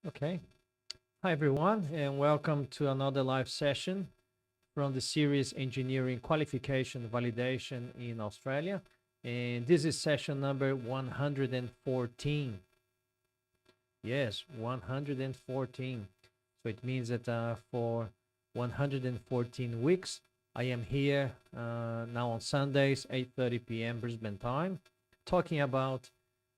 Okay. Hi, everyone, and welcome to another live session from the series Engineering Qualification Validation in Australia. And this is session number 114. Yes, 114. So it means that for 114 weeks, I am here now on Sundays, 8:30 p.m. Brisbane time, talking about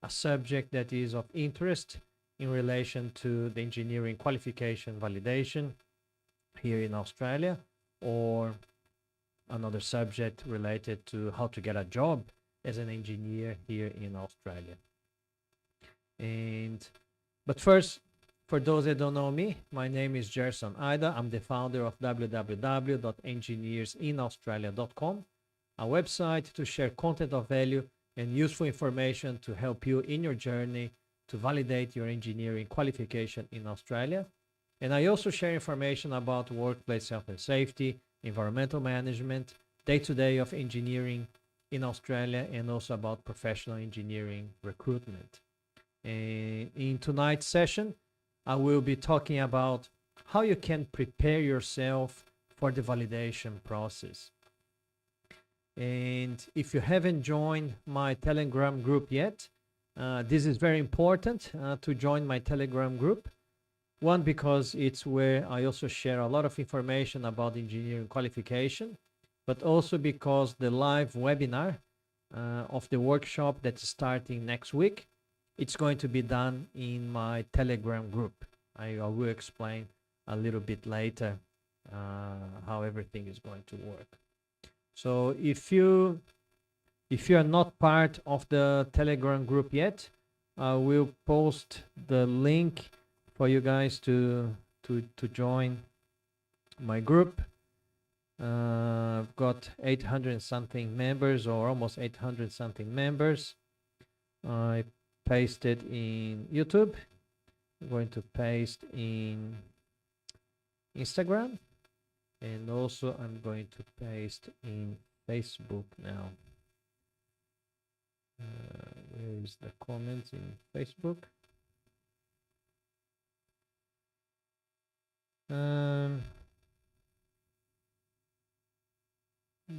a subject that is of interest in relation to the engineering qualification validation here in Australia, or another subject related to how to get a job as an engineer here in Australia. But first, for those that don't know me, my name is Gerson Ida. I'm the founder of www.engineersinaustralia.com, a website to share content of value and useful information to help you in your journey to validate your engineering qualification in Australia. And I also share information about workplace health and safety, environmental management, day-to-day of engineering in Australia, and also about professional engineering recruitment. In tonight's session, I will be talking about how you can prepare yourself for the validation process. And if you haven't joined my Telegram group yet, this is very important to join my Telegram group. One, because it's where I also share a lot of information about engineering qualification, but also because the live webinar of the workshop that's starting next week, it's going to be done in my Telegram group. I will explain a little bit later how everything is going to work. So if you are not part of the Telegram group yet, I will post the link for you guys to join my group. I've got 800 something members, or almost 800 something members. I pasted in YouTube. I'm going to paste in Instagram, and also I'm going to paste in Facebook now. Where is the comments in Facebook?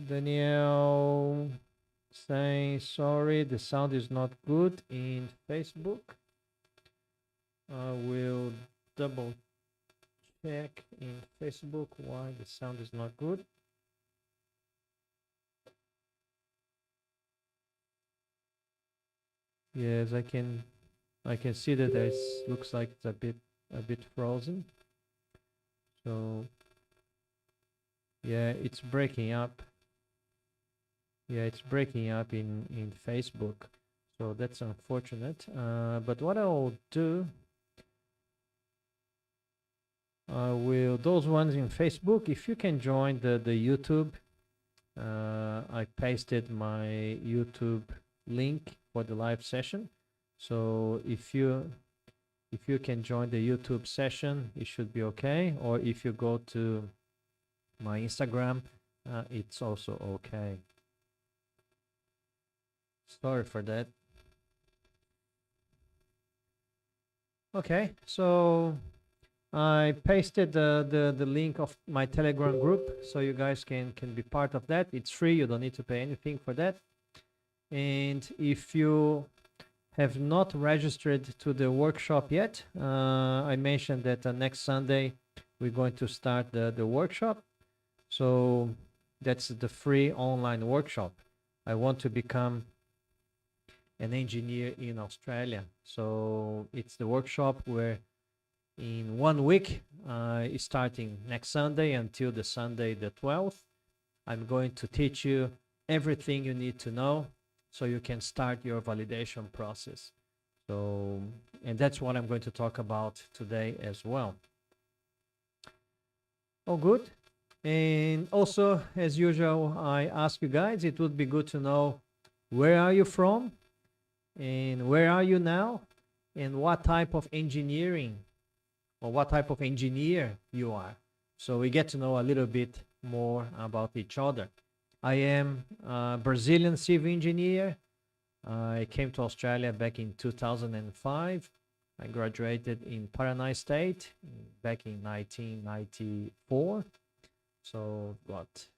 Danielle saying sorry, the sound is not good in Facebook. I will double check in Facebook why the sound is not good. Yes, I can see that it looks like it's a bit frozen. So yeah, it's breaking up. Yeah, it's breaking up in Facebook. So that's unfortunate. But what I'll do, those ones in Facebook, if you can join the YouTube, I pasted my YouTube link for the live session. So if you can join the YouTube session, it should be okay. Or if you go to my Instagram, it's also okay. Sorry for that. Okay, so I pasted the link of my Telegram group, so you guys can be part of that. It's free. You don't need to pay anything for that. And if you have not registered to the workshop yet, I mentioned that next Sunday we're going to start the workshop. So that's the free online workshop. I want to become an engineer in Australia. So it's the workshop where in 1 week, starting next Sunday until the Sunday the 12th, I'm going to teach you everything you need to know so you can start your validation process. So, and that's what I'm going to talk about today as well. All good. And also, as usual, I ask you guys, it would be good to know where are you from and where are you now and what type of engineering or what type of engineer you are. So we get to know a little bit more about each other. I am a Brazilian civil engineer. I came to Australia back in 2005. I graduated in Paraná State back in 1994. So what,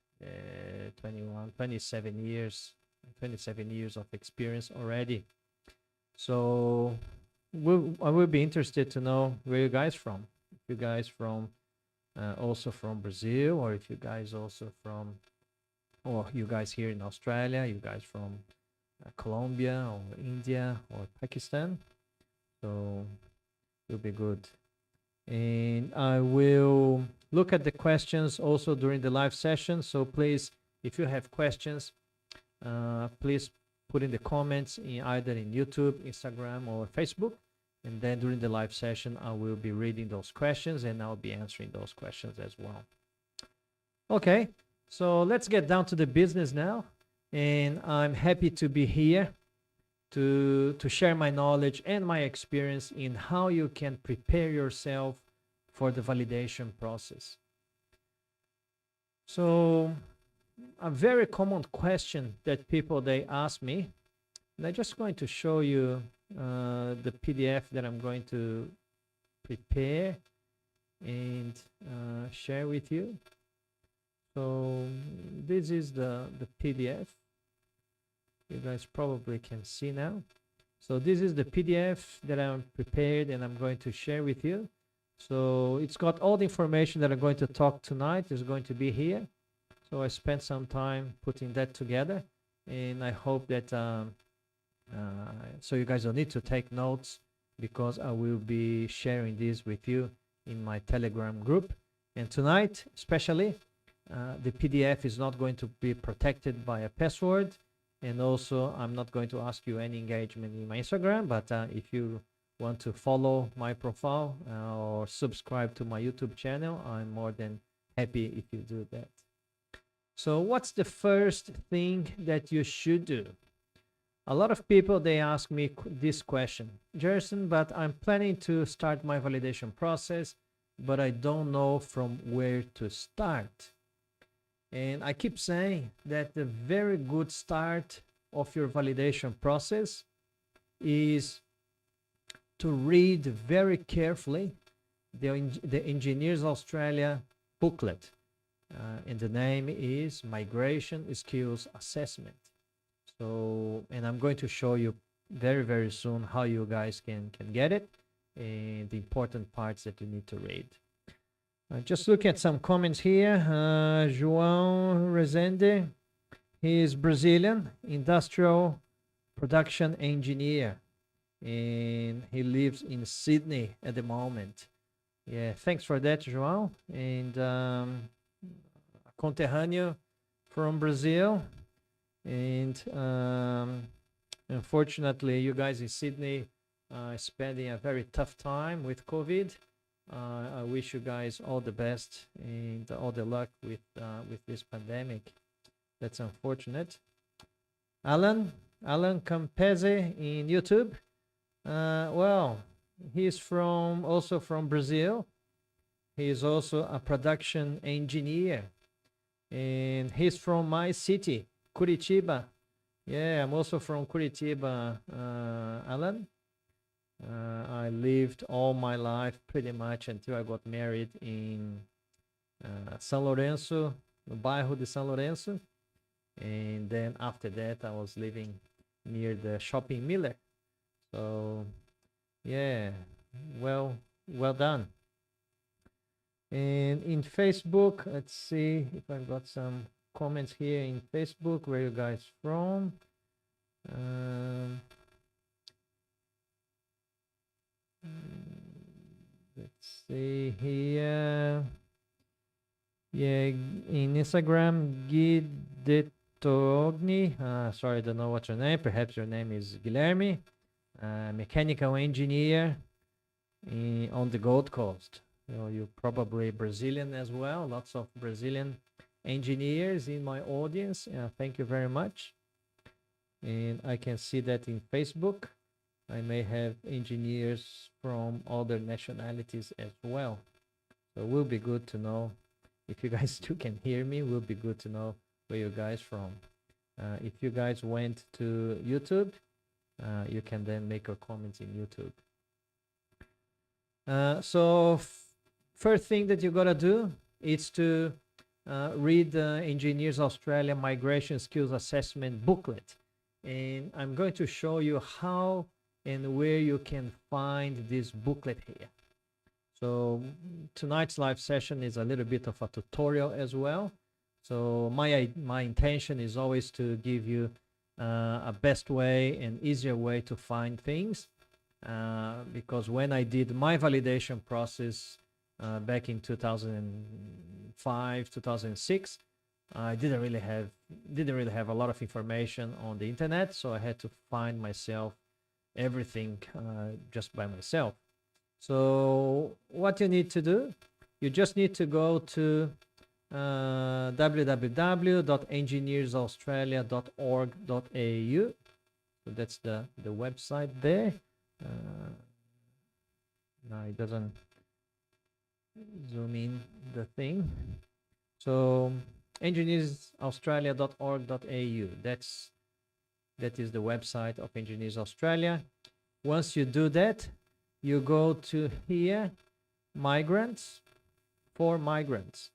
27 years of experience already. So I will be interested to know where you guys from. If you guys from also from Brazil, or if you guys also from, or you guys here in Australia, you guys from Colombia or India or Pakistan. So it'll be good. And I will look at the questions also during the live session. So please, if you have questions, please put in the comments in either in YouTube, Instagram, or Facebook. And then during the live session, I will be reading those questions and I'll be answering those questions as well. Okay, so let's get down to the business now. And I'm happy to be here to share my knowledge and my experience in how you can prepare yourself for the validation process. So a very common question that people, they ask me, and I'm just going to show you the PDF that I'm going to prepare and share with you. So this is the PDF. You guys probably can see now. So this is the PDF that I'm prepared and I'm going to share with you. So it's got all the information that I'm going to talk tonight is going to be here. So I spent some time putting that together, and I hope that so you guys don't need to take notes, because I will be sharing this with you in my Telegram group. And tonight, especially, the PDF is not going to be protected by a password. And also, I'm not going to ask you any engagement in my Instagram, but if you want to follow my profile or subscribe to my YouTube channel, I'm more than happy if you do that. So what's the first thing that you should do? A lot of people, they ask me this question, Gerson, but I'm planning to start my validation process, but I don't know from where to start. And I keep saying that the very good start of your validation process is to read very carefully the Engineers Australia booklet. And the name is Migration Skills Assessment. So, and I'm going to show you very, very soon how you guys can get it and the important parts that you need to read. Just look at some comments here. João Rezende, he is Brazilian, industrial production engineer, and he lives in Sydney at the moment. Yeah, thanks for that, João. And conterrâneo from Brazil. And unfortunately, you guys in Sydney are spending a very tough time with COVID. I wish you guys all the best and all the luck with this pandemic. That's unfortunate. Alan Campese in YouTube. Well, he's also from Brazil. He is also a production engineer, and he's from my city, Curitiba. Yeah, I'm also from Curitiba, Alan. I lived all my life pretty much until I got married in São Lourenço, no bairro de São Lourenço. And then after that, I was living near the shopping Miller. So, yeah, well done. And in Facebook, let's see if I've got some comments here in Facebook. Where are you guys from? Let's see here. Yeah, in Instagram, Guidetogni. Sorry, I don't know what's your name. Perhaps your name is Guilherme. Mechanical engineer on the Gold Coast. You're probably Brazilian as well. Lots of Brazilian engineers in my audience. Thank you very much. And I can see that in Facebook. I may have engineers from other nationalities as well. So it will be good to know. If you guys still can hear me, it will be good to know where you guys from. If you guys went to YouTube, you can then make your comments in YouTube. So first thing that you gotta do is to read the Engineers Australia Migration Skills Assessment booklet. And I'm going to show you how and where you can find this booklet here. So tonight's live session is a little bit of a tutorial as well. So my intention is always to give you a best way and easier way to find things. Because when I did my validation process back in 2005, 2006, I didn't really have a lot of information on the internet, so I had to find myself everything just by myself. So what you need to do, you just need to go to www.engineersaustralia.org.au. So that's the website there. No, it doesn't zoom in the thing. So engineersaustralia.org.au. That is the website of Engineers Australia. Once you do that, you go to here, migrants, for migrants.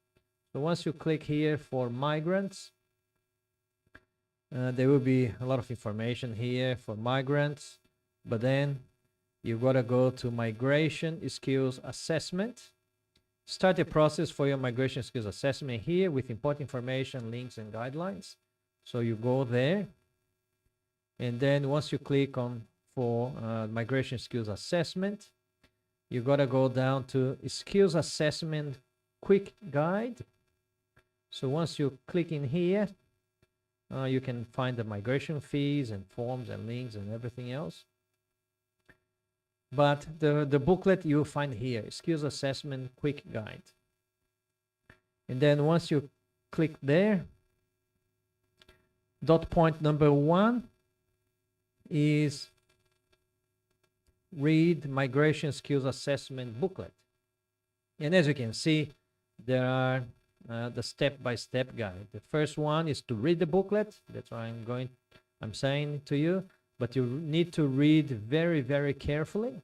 So once you click here for migrants, there will be a lot of information here for migrants, but then you gotta go to migration skills assessment. Start the process for your migration skills assessment here with important information, links, and guidelines. So you go there, and then once you click on for migration skills assessment, you gotta go down to skills assessment quick guide. So once you click in here, you can find the migration fees and forms and links and everything else. But the booklet you'll find here, skills assessment quick guide. And then once you click there, dot point number 1 is read migration skills assessment booklet. And as you can see, there are the step-by-step guide. The first one is to read the booklet. That's what I'm saying to you. But you need to read very, very carefully.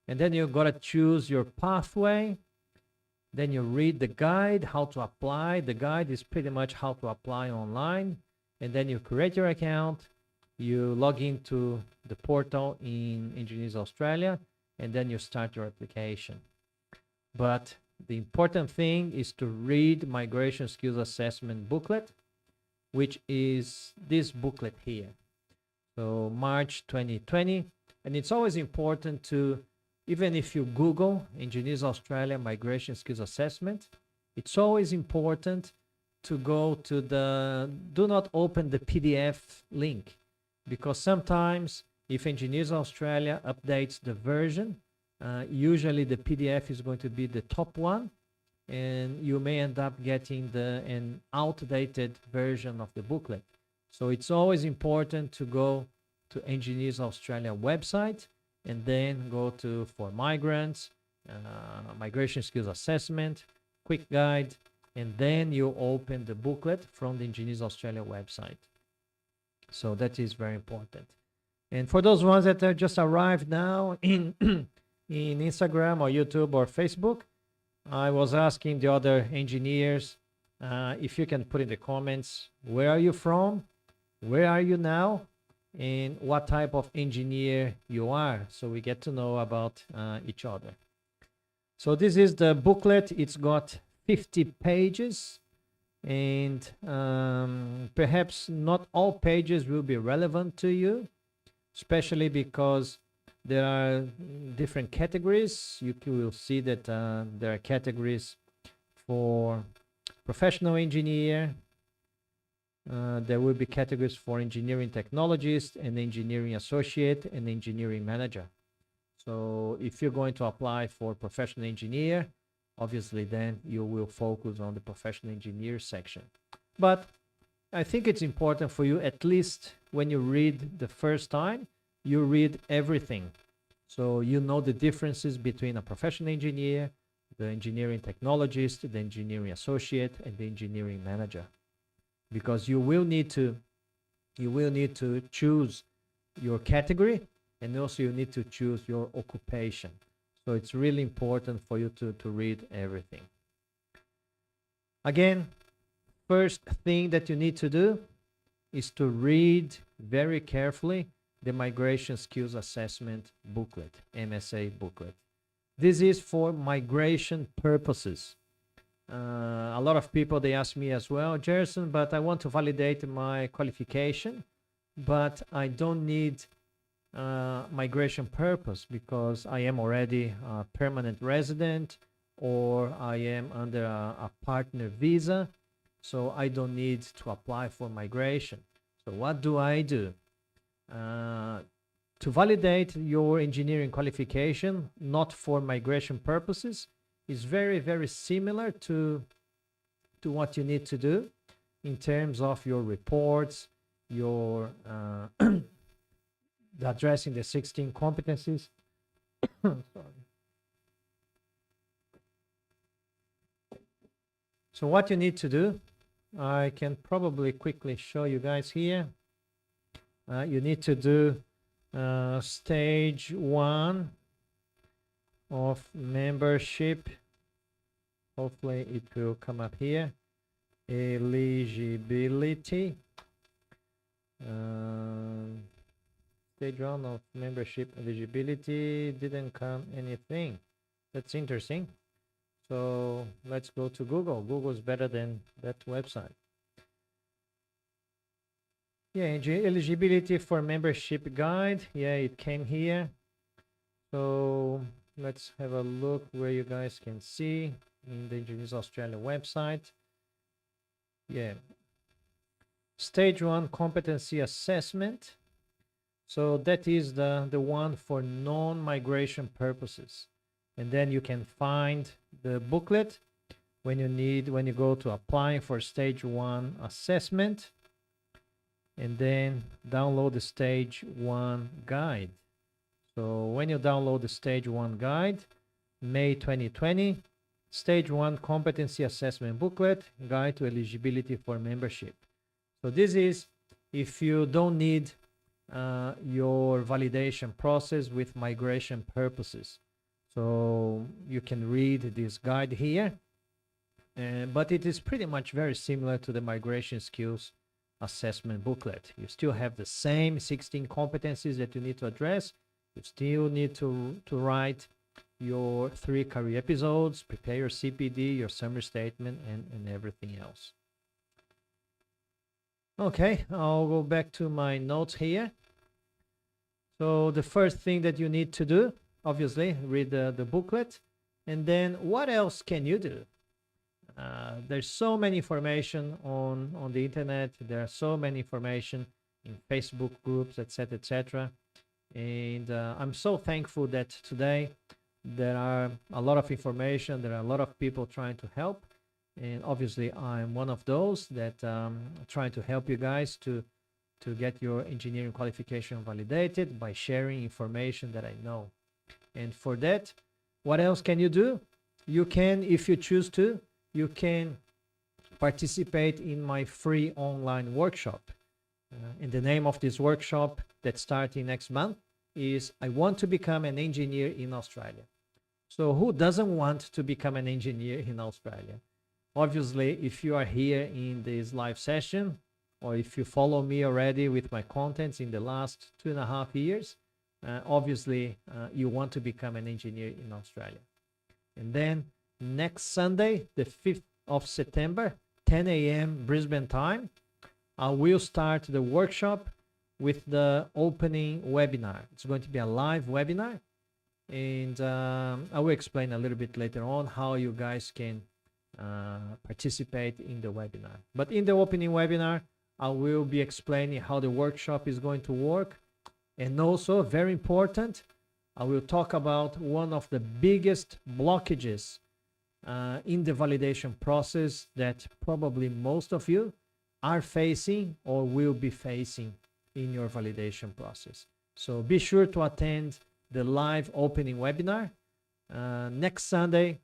And then you gotta choose your pathway. Then you read the guide, how to apply. The guide is pretty much how to apply online. And then you create your account. You log into the portal in Engineers Australia, and then you start your application. But the important thing is to read Migration Skills Assessment booklet, which is this booklet here. So March 2020, and it's always important to, even if you Google Engineers Australia Migration Skills Assessment, it's always important to go to do not open the PDF link, because sometimes if Engineers Australia updates the version, usually the PDF is going to be the top one, and you may end up getting an outdated version of the booklet. So it's always important to go to Engineers Australia website and then go to for migrants, migration skills assessment, quick guide, and then you open the booklet from the Engineers Australia website. So that is very important. And for those ones that have just arrived now in Instagram or YouTube or Facebook, I was asking the other engineers if you can put in the comments, where are you from, where are you now, and what type of engineer you are, so we get to know about each other. So this is the booklet. It's got 50 pages, and perhaps not all pages will be relevant to you, especially because there are different categories. You will see that there are categories for professional engineer. There will be categories for engineering technologist and engineering associate and engineering manager. So if you're going to apply for professional engineer, obviously then you will focus on the professional engineer section. But I think it's important for you, at least when you read the first time, you read everything. So you know the differences between a professional engineer, the engineering technologist, the engineering associate, and the engineering manager. Because you will need to choose your category, and also you need to choose your occupation. So it's really important for you to read everything. Again, first thing that you need to do is to read very carefully the Migration Skills Assessment booklet, MSA booklet. This is for migration purposes. A lot of people, they ask me as well, Gerson, but I want to validate my qualification, but I don't need migration purpose because I am already a permanent resident or I am under a partner visa, so I don't need to apply for migration. So what do I do? To validate your engineering qualification, not for migration purposes, is very, very similar to what you need to do in terms of your reports, your addressing the 16 competencies. Sorry. So what you need to do, I can probably quickly show you guys here. You need to do stage 1 of membership. Hopefully it will come up here. Eligibility. Stage 1 of membership eligibility, didn't come anything. That's interesting. So let's go to Google. Google is better than that website. Yeah, eligibility for membership guide. Yeah, it came here. So let's have a look where you guys can see in the Engineers Australia website. Yeah. Stage 1 competency assessment. So that is the one for non-migration purposes. And then you can find the booklet when you go to applying for stage 1 assessment, and then download the stage 1 guide. So when you download the stage 1 guide, May 2020, stage 1 competency assessment booklet, guide to eligibility for membership. So this is if you don't need your validation process with migration purposes. So you can read this guide here, but it is pretty much very similar to the migration skills assessment booklet. You still have the same 16 competencies that you need to address. You still need to write your 3 career episodes, prepare your CPD, your summary statement, and everything else. Okay, I'll go back to my notes here. So the first thing that you need to do, obviously, read the booklet. And then what else can you do? There's so many information on the internet. There are so many information in Facebook groups, etc., etc. And I'm so thankful that today there are a lot of information. There are a lot of people trying to help. And obviously, I'm one of those that trying to help you guys to get your engineering qualification validated by sharing information that I know. And for that, what else can you do? You can, if you choose to, you can participate in my free online workshop. And the name of this workshop that's starting next month is I Want to Become an Engineer in Australia. So who doesn't want to become an engineer in Australia? Obviously, if you are here in this live session, or if you follow me already with my contents in the last 2.5 years, obviously you want to become an engineer in Australia. And then next Sunday, the 5th of September, 10 a.m. Brisbane time, I will start the workshop with the opening webinar. It's going to be a live webinar, and I will explain a little bit later on how you guys can participate in the webinar. But in the opening webinar, I will be explaining how the workshop is going to work. And also, very important, I will talk about one of the biggest blockages in the validation process that probably most of you are facing or will be facing in your validation process. So be sure to attend the live opening webinar next Sunday,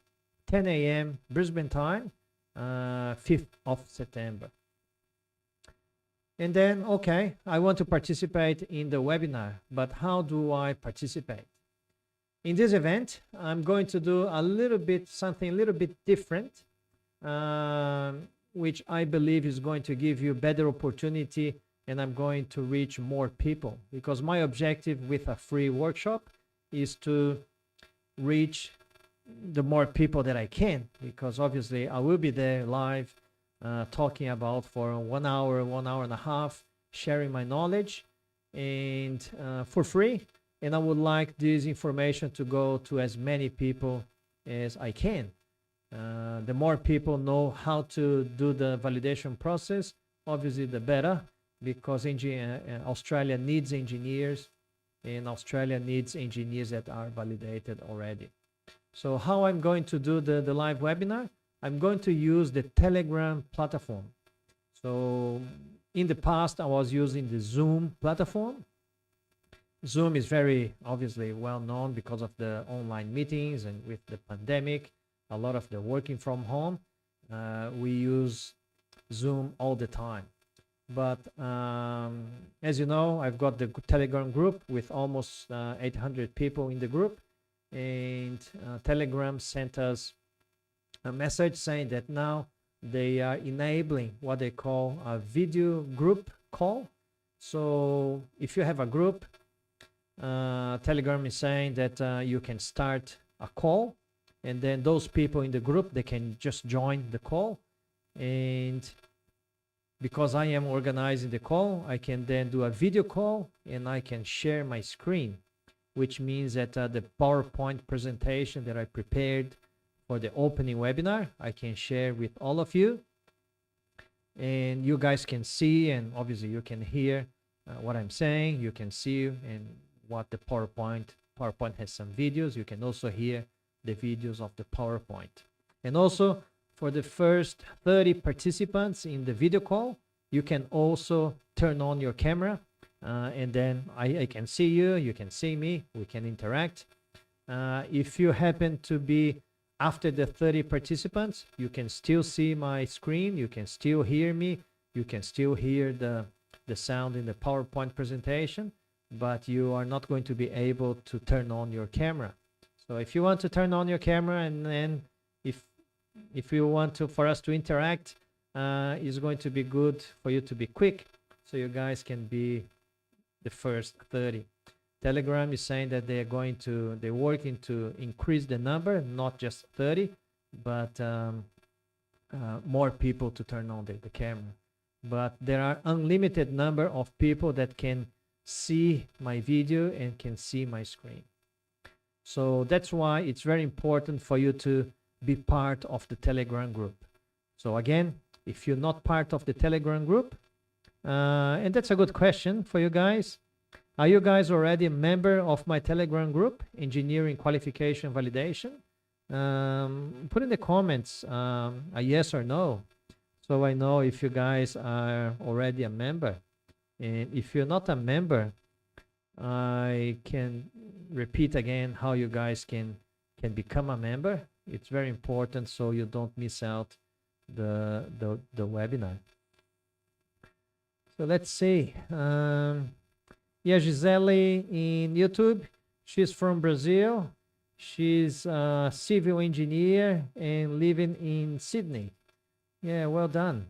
10 a.m. Brisbane time, 5th of September. And then, okay, I want to participate in the webinar, but how do I participate? In this event, I'm going to do something a little bit different, which I believe is going to give you better opportunity, and I'm going to reach more people, because my objective with a free workshop is to reach the more people that I can, because obviously I will be there live, talking about for 1 hour, 1 hour and a half, sharing my knowledge, and for free. And I would like this information to go to as many people as I can. The more people know how to do the validation process, obviously the better, because Australia needs engineers, and Australia needs engineers that are validated already. So how I'm going to do the live webinar? I'm going to use the Telegram platform. So in the past, I was using the Zoom platform. Zoom is very obviously well known because of the online meetings, and with the pandemic, a lot of the working from home, we use Zoom all the time. But as you know, I've got the Telegram group with almost 800 people in the group, and Telegram sent us a message saying that now they are enabling what they call a video group call. So if you have a group, Telegram is saying that you can start a call, and then those people in the group, they can just join the call. And because I am organizing the call, I can then do a video call, and I can share my screen, which means that the PowerPoint presentation that I prepared for the opening webinar, I can share with all of you, and you guys can see, and obviously you can hear what I'm saying. You can see and what the PowerPoint has some videos. You can also hear the videos of the PowerPoint. And also for the first 30 participants in the video call, you can also turn on your camera, and then I can see you, you can see me, we can interact. If you happen to be after the 30 participants, you can still see my screen, you can still hear me, you can still hear the sound in the PowerPoint presentation, but you are not going to be able to turn on your camera. So if you want to turn on your camera, and then if you want to, for us to interact, it's going to be good for you to be quick, so you guys can be the first 30. Telegram is saying that they're working to increase the number, not just 30, but more people to turn on the camera. But there are unlimited number of people that can see my video and can see my screen. So that's why it's very important for you to be part of the Telegram group. So again, if you're not part of the Telegram group, and that's a good question for you guys, are you guys already a member of my Telegram group, Engineering Qualification Validation? Put in the comments a yes or no, so I know if you guys are already a member. And if you're not a member, I can repeat again how you guys can become a member. It's very important, so you don't miss out the webinar. So let's see. Yeah, Gisele in YouTube. She's from Brazil. She's a civil engineer and living in Sydney. Yeah, well done.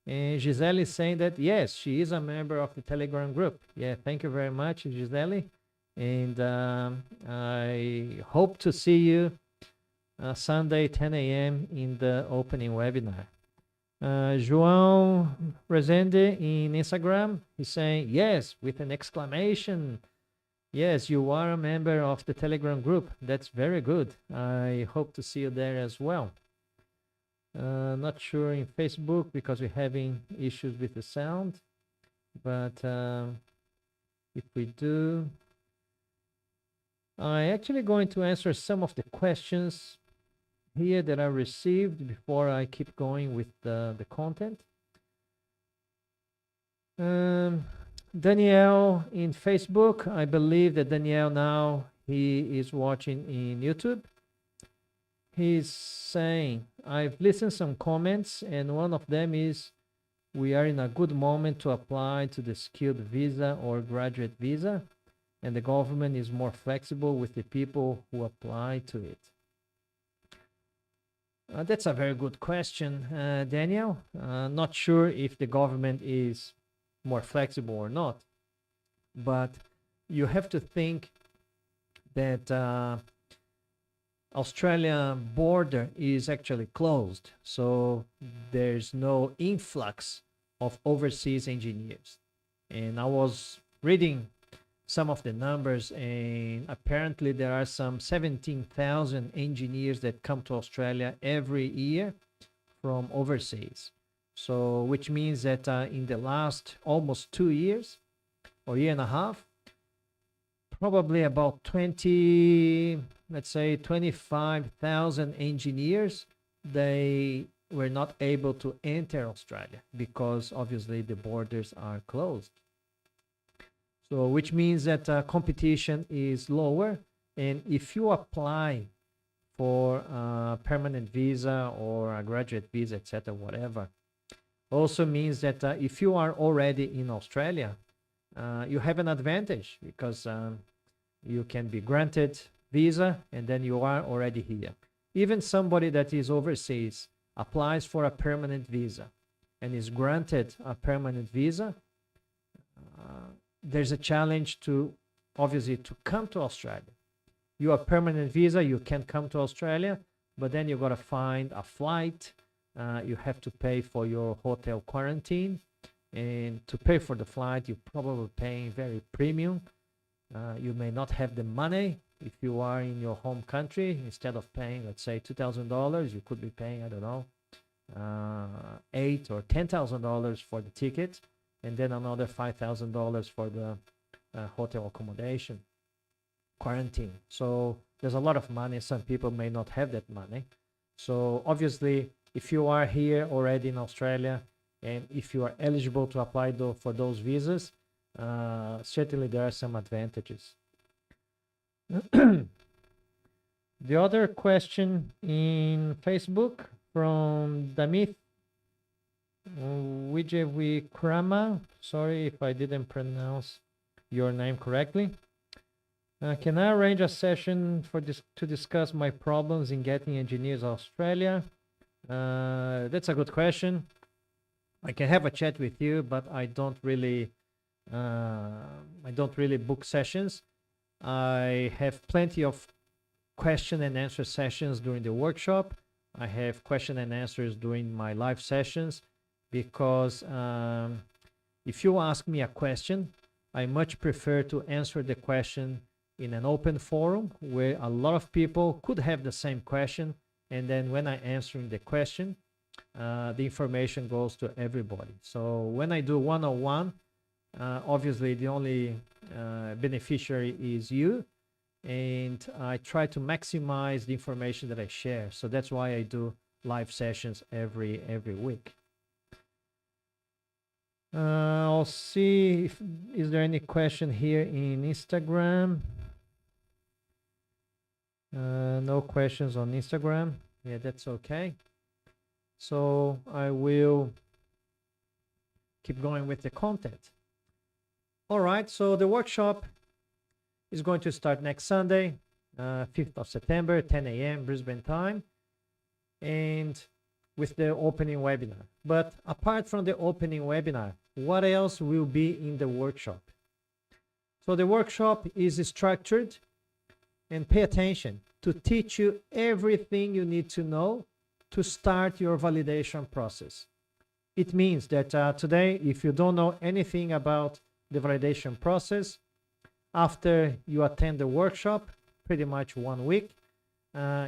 And Gisele is saying that, yes, she is a member of the Telegram group. Yeah, thank you very much, Gisele. And I hope to see you Sunday, 10 a.m. in the opening webinar. João Rezende in Instagram, he's saying, yes, with an exclamation. Yes, you are a member of the Telegram group. That's very good. I hope to see you there as well. Not sure in Facebook because we're having issues with the sound, but if we do, I'm actually going to answer some of the questions here that I received before I keep going with the content. Danielle in Facebook, I believe that Danielle now, he is watching in YouTube. He's saying, I've listened some comments, and one of them is, we are in a good moment to apply to the skilled visa or graduate visa. and the government is more flexible with the people who apply to it? That's a very good question, Daniel. Not sure if the government is more flexible or not, but you have to think that Australia border is actually closed, so there's no influx of overseas engineers. And I was reading some of the numbers, and apparently there are some 17,000 engineers that come to Australia every year from overseas. So, which means that in the last almost 2 years or year and a half, probably about 20, let's say 25,000 engineers, they were not able to enter Australia because obviously the borders are closed. So, which means that competition is lower. And if you apply for a permanent visa or a graduate visa, etc., whatever, also means that if you are already in Australia, you have an advantage because you can be granted visa and then you are already here. Even somebody that is overseas applies for a permanent visa and is granted a permanent visa, there's a challenge to obviously to come to Australia. You have permanent visa, you can come to Australia, but then you got to find a flight. You have to pay for your hotel quarantine, and to pay for the flight, you're probably paying very premium. You may not have the money if you are in your home country. Instead of paying, let's say, $2,000, you could be paying, I don't know, $8,000 or $10,000 for the ticket, and then another $5,000 for the hotel accommodation, quarantine. So there's a lot of money. Some people may not have that money. So obviously, if you are here already in Australia, and if you are eligible to apply for those visas, certainly there are some advantages. The other question in Facebook from Damit Wijewikrama, sorry if I didn't pronounce your name correctly. Can I arrange a session for this to discuss my problems in getting engineers in Australia? That's a good question. I can have a chat with you, but I don't really book sessions. I have plenty of question and answer sessions during the workshop. I have question and answers during my live sessions, because if you ask me a question, I much prefer to answer the question in an open forum where a lot of people could have the same question, and then when I answer the question, the information goes to everybody. So when I do one-on-one, obviously the only beneficiary is you, and I try to maximize the information that I share. So that's why I do live sessions every week. I'll see if is there any question here in Instagram. No questions on Instagram. Yeah, that's okay. So I will keep going with the content. All right, so the workshop is going to start next Sunday, 5th of September, 10 a.m. Brisbane time, and with the opening webinar. But apart from the opening webinar, what else will be in the workshop? So the workshop is structured, and pay attention, to teach you everything you need to know to start your validation process. It means that today, if you don't know anything about the validation process, after you attend the workshop, pretty much 1 week,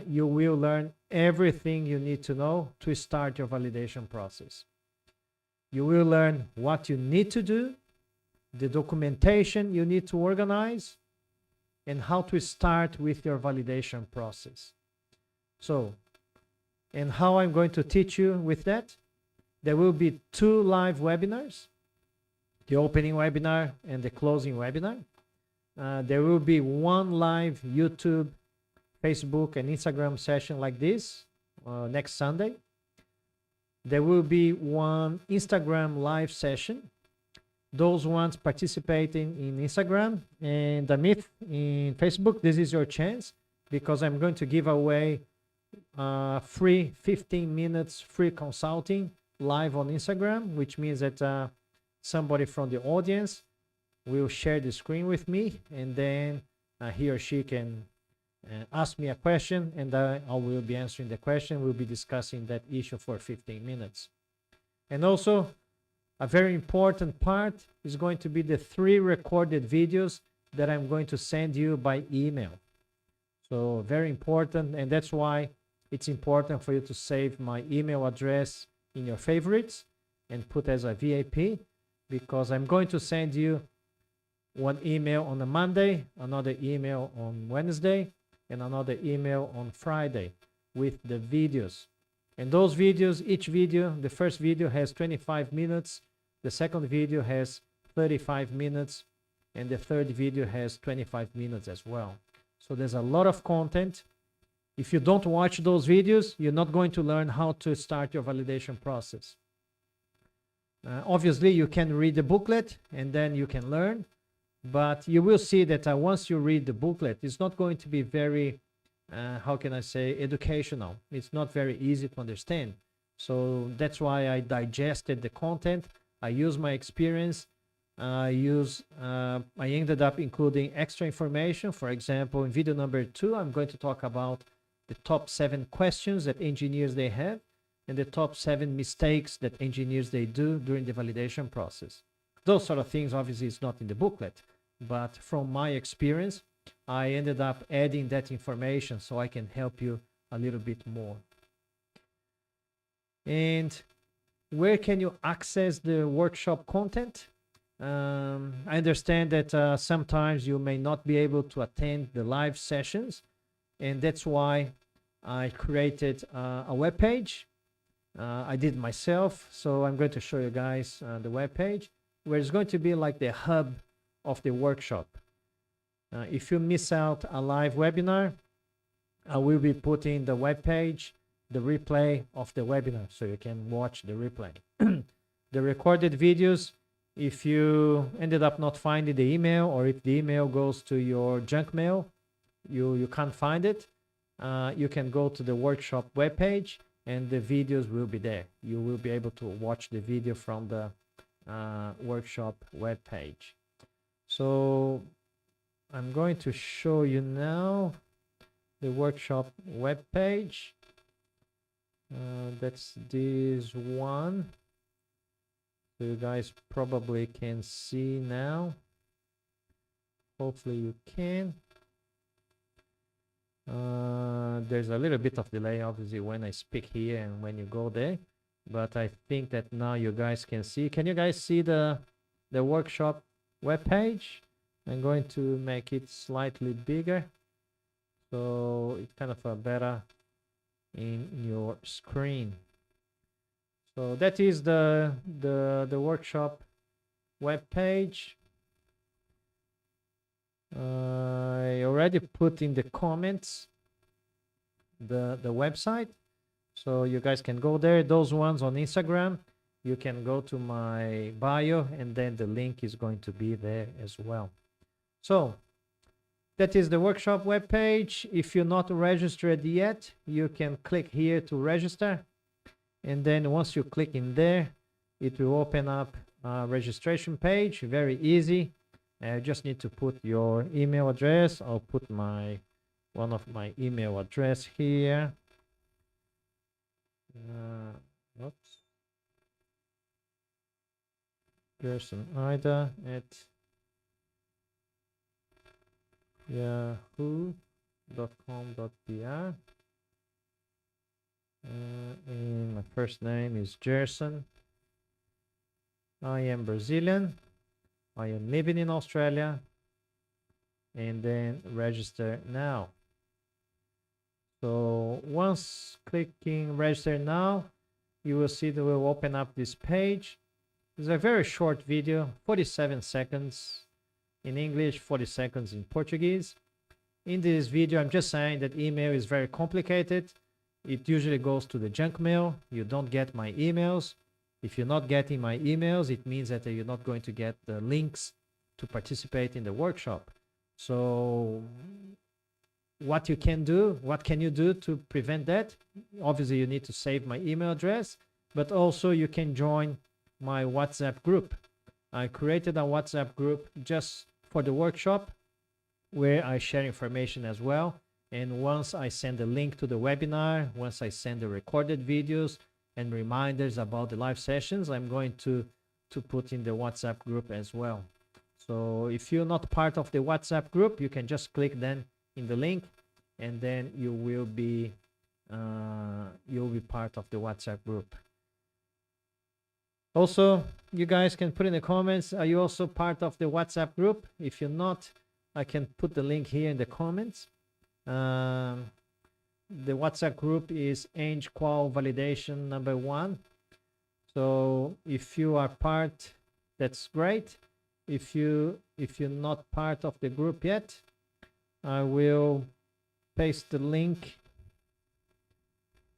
you will learn everything you need to know to start your validation process. You will learn what you need to do, the documentation you need to organize, and how to start with your validation process. So, and how I'm going to teach you with that, there will be 2 live webinars, the opening webinar and the closing webinar. There will be 1 live YouTube, Facebook, and Instagram session like this next Sunday. There will be 1 Instagram live session, those ones participating in Instagram and Amit in Facebook, this is your chance, because I'm going to give away free 15 minutes free consulting live on Instagram, which means that somebody from the audience will share the screen with me, and then he or she can ask me a question, and I will be answering the question. We'll be discussing that issue for 15 minutes. And also, a very important part is going to be the 3 recorded videos that I'm going to send you by email. So very important, and that's why it's important for you to save my email address in your favorites and put as a VIP, because I'm going to send you one email on a Monday, another email on Wednesday, and another email on Friday with the videos. And those videos, each video, the first video has 25 minutes, the second video has 35 minutes, and the third video has 25 minutes as well. So there's a lot of content. If you don't watch those videos, you're not going to learn how to start your validation process. Obviously, you can read the booklet and then you can learn, but you will see that once you read the booklet, it's not going to be very, how can I say, educational. It's not very easy to understand. So that's why I digested the content. I use my experience. I ended up including extra information. For example, in video number 2, I'm going to talk about the top 7 questions that engineers they have, and the top 7 mistakes that engineers they do during the validation process. Those sort of things, obviously, is not in the booklet, but from my experience, I ended up adding that information so I can help you a little bit more. And where can you access the workshop content? I understand that sometimes you may not be able to attend the live sessions, and that's why I created a web page. I did myself, so I'm going to show you guys the web page, where it's going to be like the hub of the workshop. If you miss out a live webinar, I will be putting the web page, the replay of the webinar, so you can watch the replay. The recorded videos, if you ended up not finding the email, or if the email goes to your junk mail, you can't find it, you can go to the workshop webpage and the videos will be there. You will be able to watch the video from the workshop webpage. So I'm going to show you now the workshop webpage. That's this one. So you guys probably can see now. Hopefully you can. There's a little bit of delay, obviously, when I speak here and when you go there, but I think that now you guys can see. Can you guys see the workshop webpage? I'm going to make it slightly bigger, so it's kind of better in your screen. So that is the workshop webpage. I already put in the comments the website, so you guys can go there. Those ones on Instagram, you can go to my bio, and then the link is going to be there as well. So that is the workshop webpage. If you're not registered yet, you can click here to register, and then once you click in there, it will open up a registration page. Very easy. I just need to put your email address. I'll put one of my email address here. Oops. Gerson Ida at yahoo.com.br. And my first name is Gerson. I am Brazilian. I am living in Australia, and then register now. So once clicking register now, you will see that will open up this page. It's a very short video, 47 seconds in English, 40 seconds in Portuguese. In this video, I'm just saying that email is very complicated. It usually goes to the junk mail. You don't get my emails. If you're not getting my emails, it means that you're not going to get the links to participate in the workshop. So what can you do to prevent that? Obviously, you need to save my email address, but also you can join my WhatsApp group. I created a WhatsApp group just for the workshop where I share information as well. And once I send a link to the webinar, once I send the recorded videos and reminders about the live sessions, I'm going to put in the WhatsApp group as well. So if you're not part of the WhatsApp group, you can just click then in the link, and then you will be part of the WhatsApp group. Also, you guys can put in the comments, are you also part of the WhatsApp group? If you're not, I can put the link here in the comments. The WhatsApp group is Qual Validation #1. So if you are part, that's great. If you're not part of the group yet, I will paste the link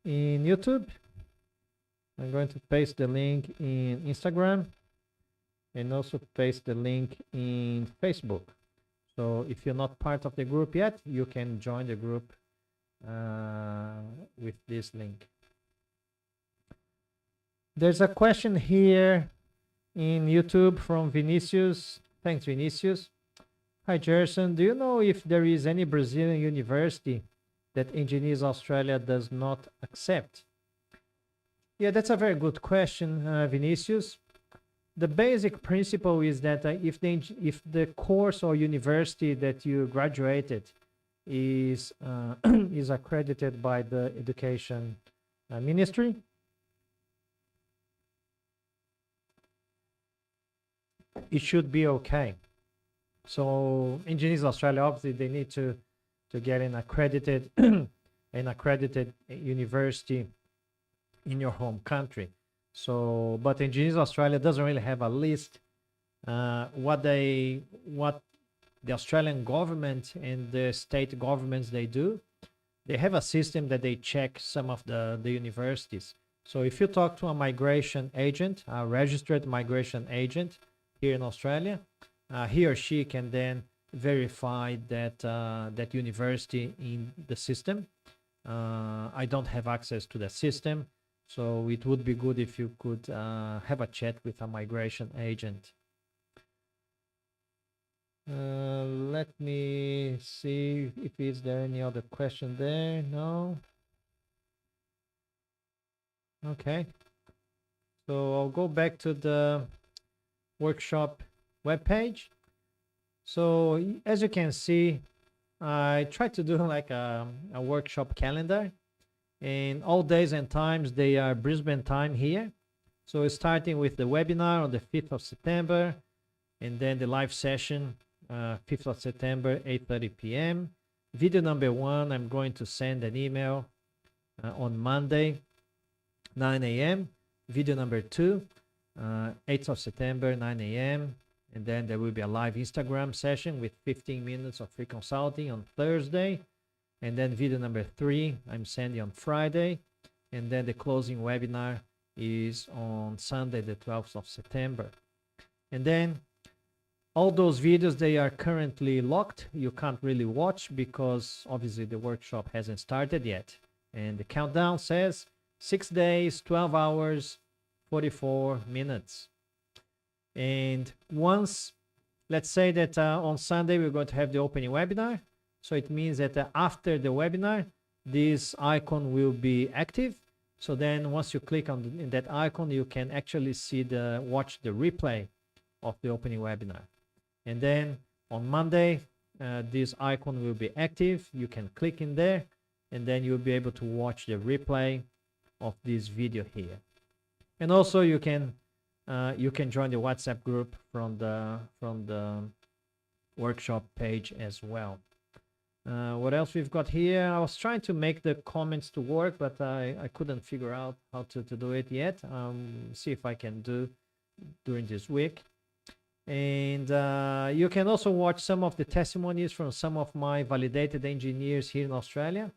in YouTube. I'm going to paste the link in Instagram and also paste the link in Facebook. So if you're not part of the group yet, you can join the group with this link. There's a question here in YouTube from Vinicius. Thanks, Vinicius. Hi, Gerson. Do you know if there is any Brazilian university that Engineers Australia does not accept? Yeah, that's a very good question, Vinicius. The basic principle is that if the course or university that you graduated is is accredited by the Education Ministry, it should be okay. So Engineers Australia, obviously, they need to get an accredited university in your home country. So, but Engineers Australia doesn't really have a list. What the Australian government and the state governments, they have a system that they check some of the universities. So if you talk to a migration agent, a registered migration agent here in Australia, he or she can then verify that that university in the system. I don't have access to the system, so it would be good if you could have a chat with a migration agent. Let me see if is there any other question there. No. Okay. So I'll go back to the workshop webpage. So as you can see, I tried to do like a workshop calendar, and all days and times they are Brisbane time here. So starting with the webinar on the 5th of September, and then the live session 5th of September, 8:30 p.m. Video number 1, I'm going to send an email on Monday, 9 a.m. Video number 2, 8th of September, 9 a.m. And then there will be a live Instagram session with 15 minutes of free consulting on Thursday. And then video number 3, I'm sending on Friday. And then the closing webinar is on Sunday, the 12th of September. And then all those videos, they are currently locked. You can't really watch because obviously the workshop hasn't started yet. And the countdown says 6 days, 12 hours, 44 minutes. And once, let's say that on Sunday, we're going to have the opening webinar. So it means that after the webinar, this icon will be active. So then once you click on that icon, you can actually see watch the replay of the opening webinar. And then on Monday, this icon will be active. You can click in there, and then you'll be able to watch the replay of this video here. And also you can join the WhatsApp group from the workshop page as well. What else we've got here? I was trying to make the comments to work, but I couldn't figure out how to do it yet. See if I can do during this week. And you can also watch some of the testimonies from some of my validated engineers here in Australia.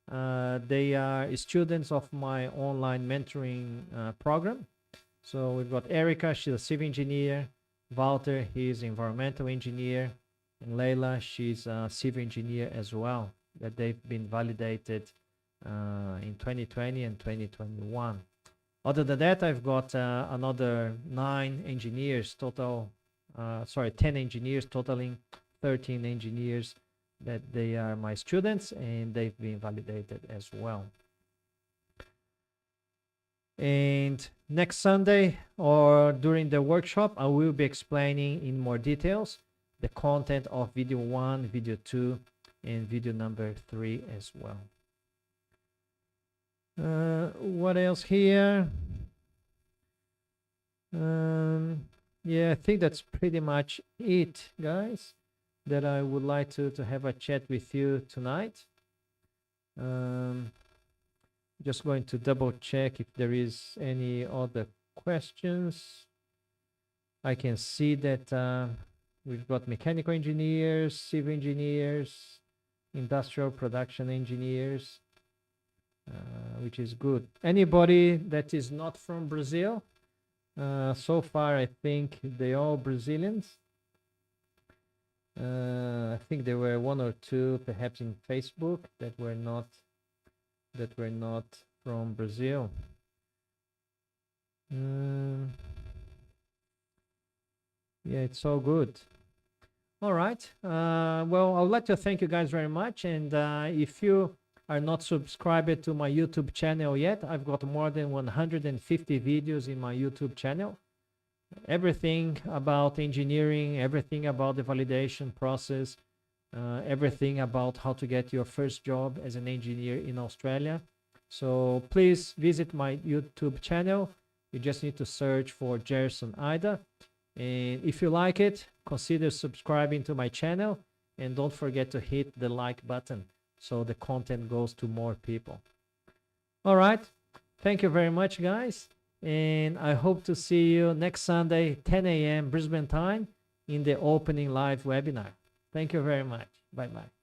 They are students of my online mentoring program. So we've got Erica, she's a civil engineer. Walter, he's environmental engineer. And Leila, she's a civil engineer as well, that they've been validated in 2020 and 2021. Other than that, I've got another 9 engineers total, 10 engineers totaling 13 engineers that they are my students and they've been validated as well. And next Sunday or during the workshop, I will be explaining in more details the content of video 1, video 2, and video number 3 as well. What else here? Yeah, I think that's pretty much it, guys, that I would like to have a chat with you tonight. Just going to double check if there is any other questions. I can see that we've got mechanical engineers, civil engineers, industrial production engineers, which is good. Anybody that is not from Brazil? So far, I think they're all Brazilians. I think there were 1 or 2, perhaps in Facebook, that were not from Brazil. Yeah, it's all good. All right. Well, I would like to thank you guys very much. And if you are not subscribed to my YouTube channel yet, I've got more than 150 videos in my YouTube channel. Everything about engineering, everything about the validation process, everything about how to get your first job as an engineer in Australia. So please visit my YouTube channel. You just need to search for Gerson Ida. And if you like it, consider subscribing to my channel. And don't forget to hit the like button so the content goes to more people. All right. Thank you very much, guys. And I hope to see you next Sunday, 10 a.m. Brisbane time, in the opening live webinar. Thank you very much. Bye-bye.